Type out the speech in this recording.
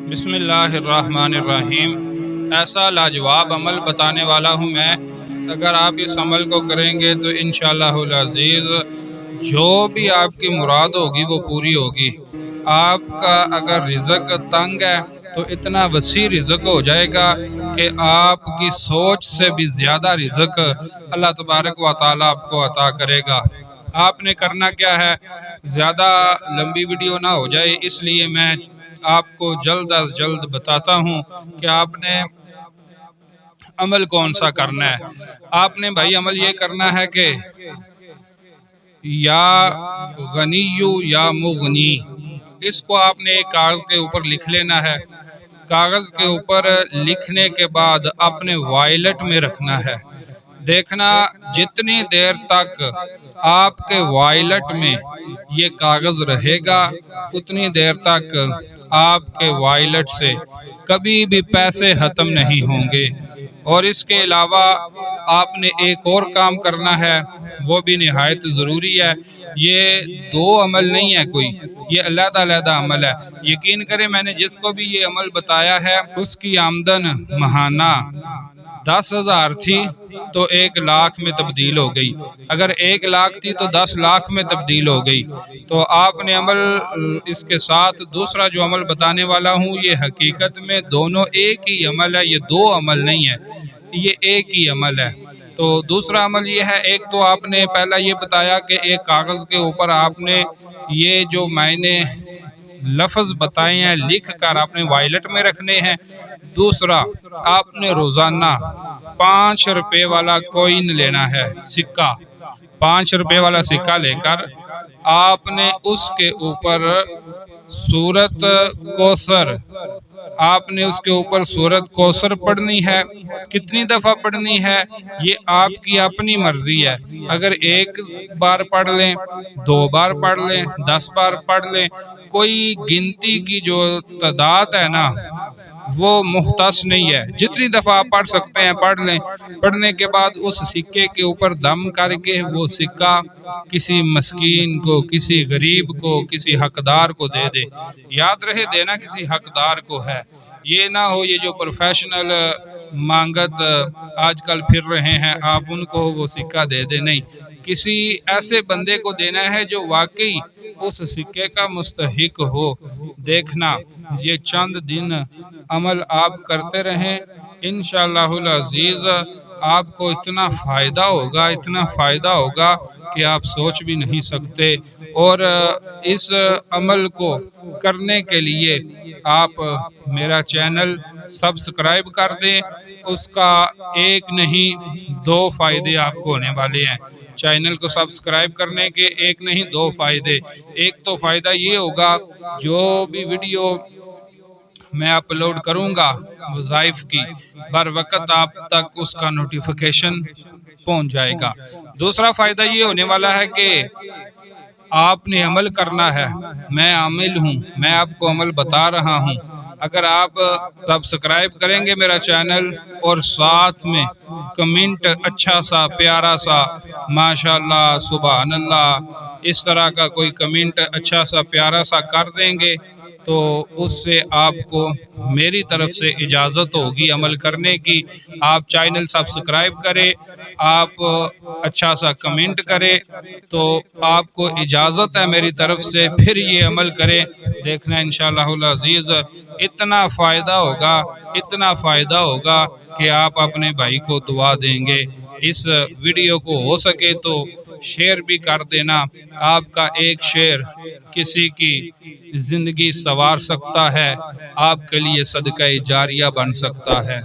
बिस्मिल्लाहिर्रहमानिर्रहीम। ऐसा लाजवाब अमल बताने वाला हूँ मैं, अगर आप इस अमल को करेंगे तो इंशाअल्लाहुल अज़ीज़ जो भी आपकी मुराद होगी वो पूरी होगी। आपका अगर रिज़्क तंग है तो इतना वसी रिज़्क हो जाएगा कि आपकी सोच से भी ज़्यादा रिज़्क अल्लाह तबारक व तआला आपको अता करेगा। आपने करना क्या है, ज़्यादा लंबी वीडियो ना हो जाए इसलिए मैं आपको जल्द अज जल्द बताता हूँ कि आपने अमल कौन सा करना है। आपने भाई अमल ये करना है कि या गनीयु या मुगनी, इसको आपने एक कागज के ऊपर लिख लेना है। कागज के ऊपर लिखने के बाद अपने वॉलेट में रखना है। देखना जितनी देर तक आपके वॉलेट में ये कागज रहेगा उतनी देर तक आपके वॉलेट से कभी भी पैसे खत्म नहीं होंगे। और इसके अलावा आपने एक और काम करना है, वो भी निहायत ज़रूरी है। ये दो अमल नहीं है कोई, ये अलग-अलग अमल है। यकीन करें मैंने जिसको भी ये अमल बताया है उसकी आमदन महाना 10,000 थी तो 1 लाख में तब्दील हो गई, अगर 1 लाख थी तो 10 लाख में तब्दील हो गई। तो आपने अमल इसके साथ दूसरा जो अमल बताने वाला हूँ ये हकीकत में दोनों एक ही अमल है, ये दो अमल नहीं है, ये एक ही अमल है। तो दूसरा अमल ये है, एक तो आपने पहला ये बताया कि एक कागज़ के ऊपर आपने ये जो मैंने लफ्ज़ बताए हैं लिख कर आपने वॉलेट में रखने हैं। दूसरा आपने रोज़ाना 5 रुपए वाला कॉइन लेना है, सिक्का। 5 रुपए वाला सिक्का लेकर आपने उसके ऊपर सूरत कौसर, आपने उसके ऊपर सूरत कौसर पढ़नी है। कितनी दफ़ा पढ़नी है ये आपकी अपनी मर्जी है, अगर 1 बार पढ़ लें, 2 बार पढ़ लें, 10 बार पढ़ लें, कोई गिनती की जो तादाद है ना वो मुख्तस नहीं है। जितनी दफ़ा आप पढ़ सकते हैं पढ़ लें। पढ़ने के बाद उस सिक्के के ऊपर दम करके वो सिक्का किसी मस्कीन को, किसी गरीब को, किसी हकदार को दे दे। याद रहे देना किसी हकदार को है, ये ना हो ये जो प्रोफेशनल मांगत आजकल फिर रहे हैं आप उनको वो सिक्का दे दे, नहीं, किसी ऐसे बंदे को देना है जो वाकई उस सिक्के का मुस्तहिक हो। देखना ये चंद दिन अमल आप करते रहें, इंशाअल्लाहुल अज़ीज़ आपको इतना फ़ायदा होगा, इतना फ़ायदा होगा कि आप सोच भी नहीं सकते। और इस अमल को करने के लिए आप मेरा चैनल सब्सक्राइब कर दें, उसका एक नहीं 2 फ़ायदे आपको होने वाले हैं। चैनल को सब्सक्राइब करने के एक नहीं 2 फ़ायदे। एक तो फ़ायदा ये होगा जो भी वीडियो मैं अपलोड करूंगा वज़ाइफ की बर वक़्त आप तक उसका नोटिफिकेशन पहुंच जाएगा। दूसरा फ़ायदा ये होने वाला है कि आपने अमल करना है, मैं आमिल हूँ, मैं आपको अमल बता रहा हूँ। अगर आप सब्सक्राइब करेंगे मेरा चैनल और साथ में कमेंट अच्छा सा प्यारा सा माशाअल्लाह सुभान अल्लाह इस तरह का कोई कमेंट अच्छा सा प्यारा सा कर देंगे तो उससे आपको मेरी तरफ से इजाज़त होगी अमल करने की। आप चैनल सब्सक्राइब करें, आप अच्छा सा कमेंट करें तो आपको इजाज़त है मेरी तरफ से, फिर ये अमल करें। देखना इंशाअल्लाहुल अज़ीज़ इतना फ़ायदा होगा, इतना फ़ायदा होगा कि आप अपने भाई को दुआ देंगे। इस वीडियो को हो सके तो शेयर भी कर देना, आपका एक शेयर किसी की ज़िंदगी संवार सकता है, आपके लिए सदका जारिया बन सकता है।